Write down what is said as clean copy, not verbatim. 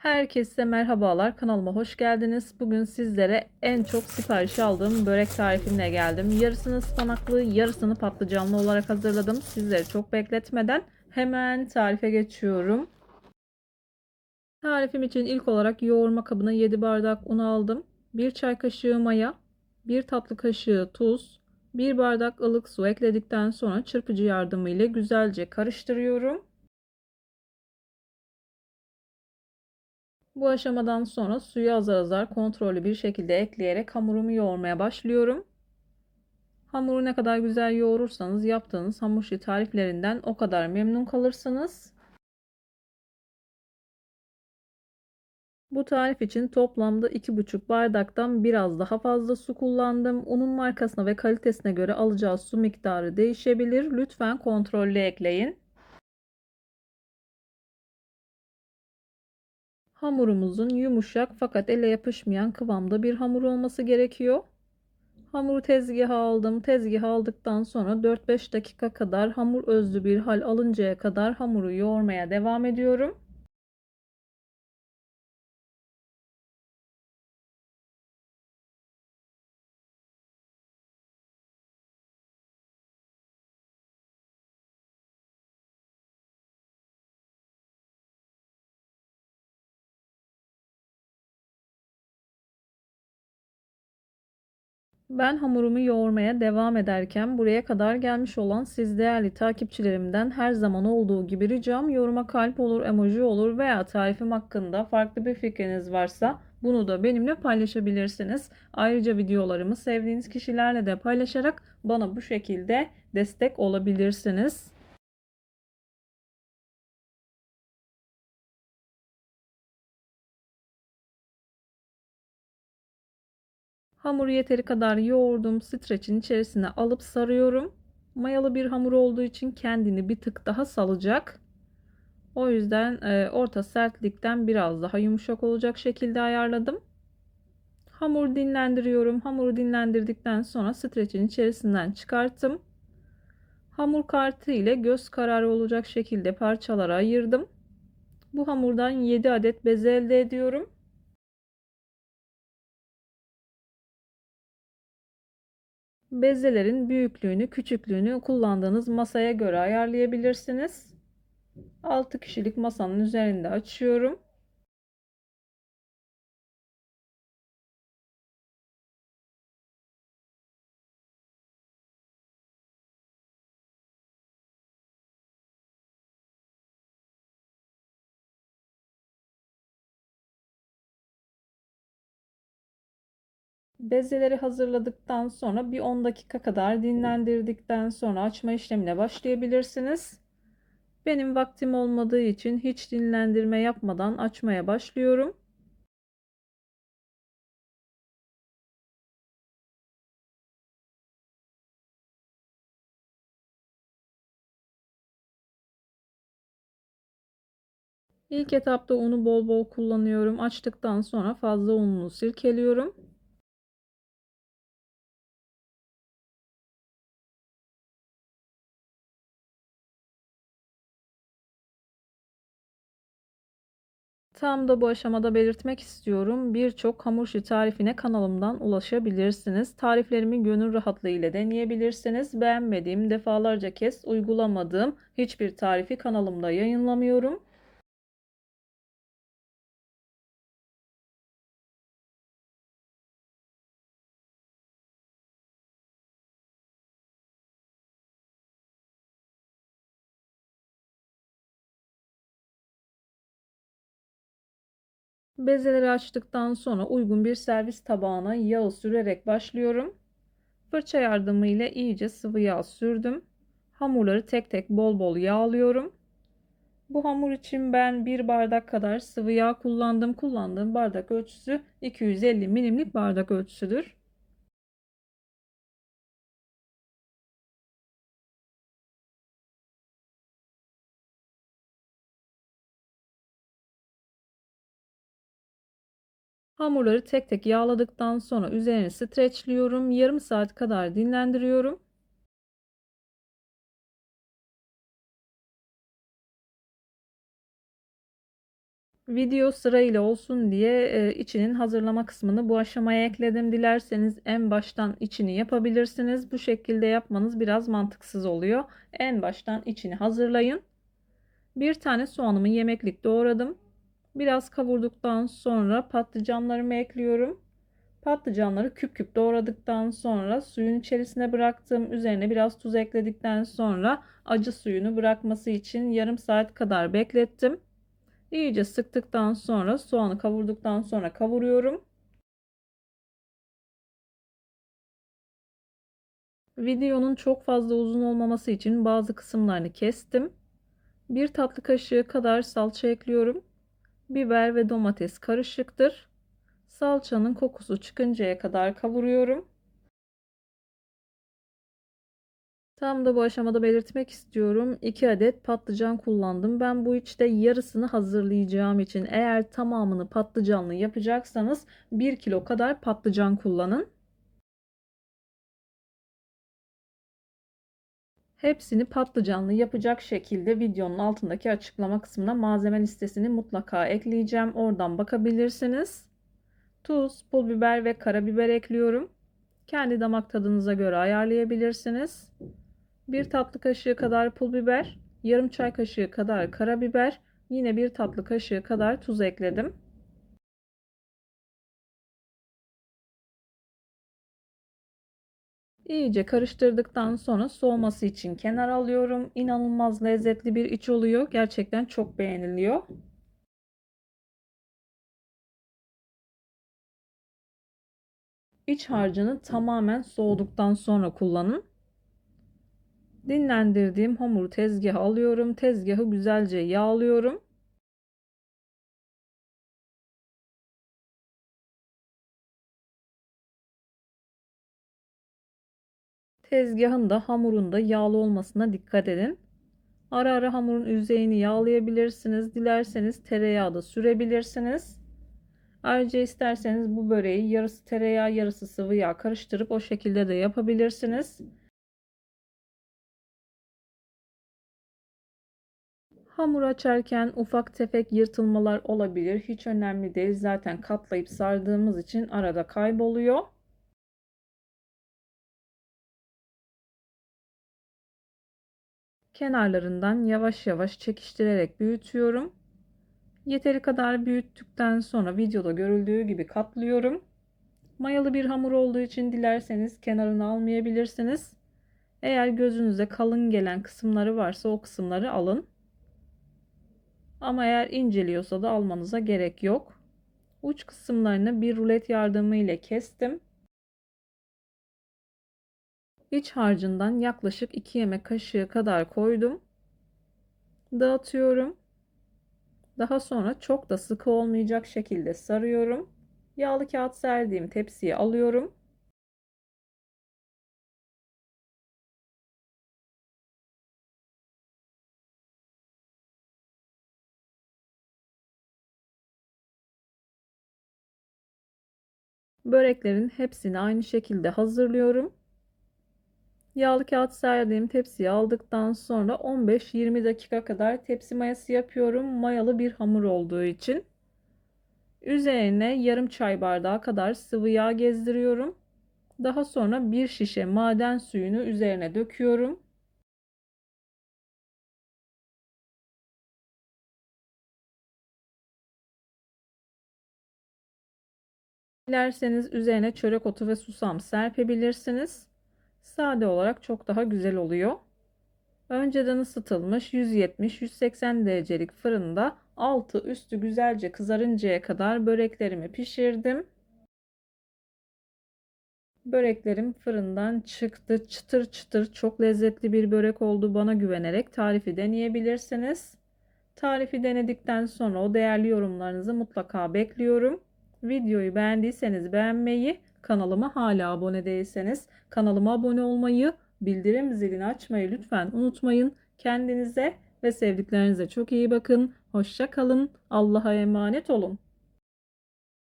Herkese merhabalar. Kanalıma hoş geldiniz. Bugün sizlere en çok sipariş aldığım börek tarifimle geldim. Yarısını ıspanaklı, yarısını patlıcanlı olarak hazırladım. Sizleri çok bekletmeden hemen tarife geçiyorum. Tarifim için ilk olarak yoğurma kabına 7 bardak un aldım. 1 çay kaşığı maya, 1 tatlı kaşığı tuz, 1 bardak ılık su ekledikten sonra çırpıcı yardımıyla güzelce karıştırıyorum. Bu aşamadan sonra suyu azar azar kontrollü bir şekilde ekleyerek hamurumu yoğurmaya başlıyorum. Hamuru ne kadar güzel yoğurursanız yaptığınız hamur işi tariflerinden o kadar memnun kalırsınız. Bu tarif için toplamda 2,5 bardaktan biraz daha fazla su kullandım. Unun markasına ve kalitesine göre alacağı su miktarı değişebilir. Lütfen kontrollü ekleyin. Hamurumuzun yumuşak fakat ele yapışmayan kıvamda bir hamur olması gerekiyor. Hamuru tezgaha aldım. Tezgaha aldıktan sonra 4-5 dakika kadar hamur özlü bir hal alıncaya kadar hamuru yoğurmaya devam ediyorum. Ben hamurumu yoğurmaya devam ederken buraya kadar gelmiş olan siz değerli takipçilerimden her zaman olduğu gibi ricam yoruma kalp olur, emoji olur veya tarifim hakkında farklı bir fikriniz varsa bunu da benimle paylaşabilirsiniz. Ayrıca videolarımı sevdiğiniz kişilerle de paylaşarak bana bu şekilde destek olabilirsiniz. Hamuru yeteri kadar yoğurdum. Streçin içerisine alıp sarıyorum. Mayalı bir hamur olduğu için kendini bir tık daha salacak. O yüzden orta sertlikten biraz daha yumuşak olacak şekilde ayarladım. Hamuru dinlendiriyorum. Hamuru dinlendirdikten sonra streçin içerisinden çıkarttım. Hamur kartı ile göz kararı olacak şekilde parçalara ayırdım. Bu hamurdan 7 adet beze elde ediyorum. Bezelerin büyüklüğünü, küçüklüğünü kullandığınız masaya göre ayarlayabilirsiniz. 6 kişilik masanın üzerinde açıyorum. Bezeleri hazırladıktan sonra bir 10 dakika kadar dinlendirdikten sonra açma işlemine başlayabilirsiniz. Benim vaktim olmadığı için hiç dinlendirme yapmadan açmaya başlıyorum. İlk etapta unu bol bol kullanıyorum. Açtıktan sonra fazla ununu sirkeliyorum. Tam da bu aşamada belirtmek istiyorum. Birçok hamur işi tarifine kanalımdan ulaşabilirsiniz. Tariflerimi gönül rahatlığı ile deneyebilirsiniz. Beğenmediğim, defalarca kez uygulamadığım hiçbir tarifi kanalımda yayınlamıyorum. Bezeleri açtıktan sonra uygun bir servis tabağına yağı sürerek başlıyorum. Fırça yardımıyla iyice sıvı yağ sürdüm. Hamurları tek tek bol bol yağlıyorum. Bu hamur için ben bir bardak kadar sıvı yağ kullandım. Kullandığım bardak ölçüsü 250 milimlik bardak ölçüsüdür. Hamurları tek tek yağladıktan sonra üzerini streçliyorum. Yarım saat kadar dinlendiriyorum. Video sırayla olsun diye içinin hazırlama kısmını bu aşamaya ekledim. Dilerseniz en baştan içini yapabilirsiniz. Bu şekilde yapmanız biraz mantıksız oluyor. En baştan içini hazırlayın. Bir tane soğanımı yemeklik doğradım. Biraz kavurduktan sonra patlıcanlarımı ekliyorum. Patlıcanları küp küp doğradıktan sonra suyun içerisine bıraktım. Üzerine biraz tuz ekledikten sonra acı suyunu bırakması için yarım saat kadar beklettim. İyice sıktıktan sonra soğanı kavurduktan sonra kavuruyorum. Videonun çok fazla uzun olmaması için bazı kısımlarını kestim. Bir tatlı kaşığı kadar salça ekliyorum. Biber ve domates karışıktır. Salçanın kokusu çıkıncaya kadar kavuruyorum. Tam da bu aşamada belirtmek istiyorum. 2 adet patlıcan kullandım. Ben bu içte yarısını hazırlayacağım için eğer tamamını patlıcanlı yapacaksanız 1 kilo kadar patlıcan kullanın. Hepsini patlıcanlı yapacak şekilde videonun altındaki açıklama kısmına malzeme listesini mutlaka ekleyeceğim. Oradan bakabilirsiniz. Tuz, pul biber ve karabiber ekliyorum. Kendi damak tadınıza göre ayarlayabilirsiniz. 1 tatlı kaşığı kadar pul biber, yarım çay kaşığı kadar karabiber, yine 1 tatlı kaşığı kadar tuz ekledim. İyice karıştırdıktan sonra soğuması için kenara alıyorum. İnanılmaz lezzetli bir iç oluyor. Gerçekten çok beğeniliyor. İç harcını tamamen soğuduktan sonra kullanın. Dinlendirdiğim hamuru tezgaha alıyorum. Tezgahı güzelce yağlıyorum. Tezgahın da hamurun da yağlı olmasına dikkat edin. Ara ara hamurun yüzeyini yağlayabilirsiniz. Dilerseniz tereyağı da sürebilirsiniz. Ayrıca isterseniz bu böreği yarısı tereyağı yarısı sıvı yağ karıştırıp o şekilde de yapabilirsiniz. Hamur açarken ufak tefek yırtılmalar olabilir. Hiç önemli değil. Zaten katlayıp sardığımız için arada kayboluyor. Kenarlarından yavaş yavaş çekiştirerek büyütüyorum. Yeteri kadar büyüttükten sonra videoda görüldüğü gibi katlıyorum. Mayalı bir hamur olduğu için dilerseniz kenarını almayabilirsiniz. Eğer gözünüze kalın gelen kısımları varsa o kısımları alın. Ama eğer inceliyorsa da almanıza gerek yok. Uç kısımlarını bir rulet yardımı ile kestim. İç harcından yaklaşık 2 yemek kaşığı kadar koydum. Dağıtıyorum. Daha sonra çok da sıkı olmayacak şekilde sarıyorum. Yağlı kağıt serdiğim tepsiye alıyorum. Böreklerin hepsini aynı şekilde hazırlıyorum. Yağlı kağıt serdiğim tepsiye aldıktan sonra 15-20 dakika kadar tepsi mayası yapıyorum. Mayalı bir hamur olduğu için. Üzerine yarım çay bardağı kadar sıvı yağ gezdiriyorum. Daha sonra bir şişe maden suyunu üzerine döküyorum. Dilerseniz üzerine çörek otu ve susam serpebilirsiniz. Sade olarak çok daha güzel oluyor. Önceden ısıtılmış 170-180 derecelik fırında altı üstü güzelce kızarıncaya kadar böreklerimi pişirdim. Böreklerim fırından çıktı. Çıtır çıtır çok lezzetli bir börek oldu. Bana güvenerek tarifi deneyebilirsiniz. Tarifi denedikten sonra o değerli yorumlarınızı mutlaka bekliyorum. Videoyu beğendiyseniz beğenmeyi, kanalıma hala abone değilseniz kanalıma abone olmayı, bildirim zilini açmayı lütfen unutmayın. Kendinize ve sevdiklerinize çok iyi bakın. Hoşça kalın. Allah'a emanet olun.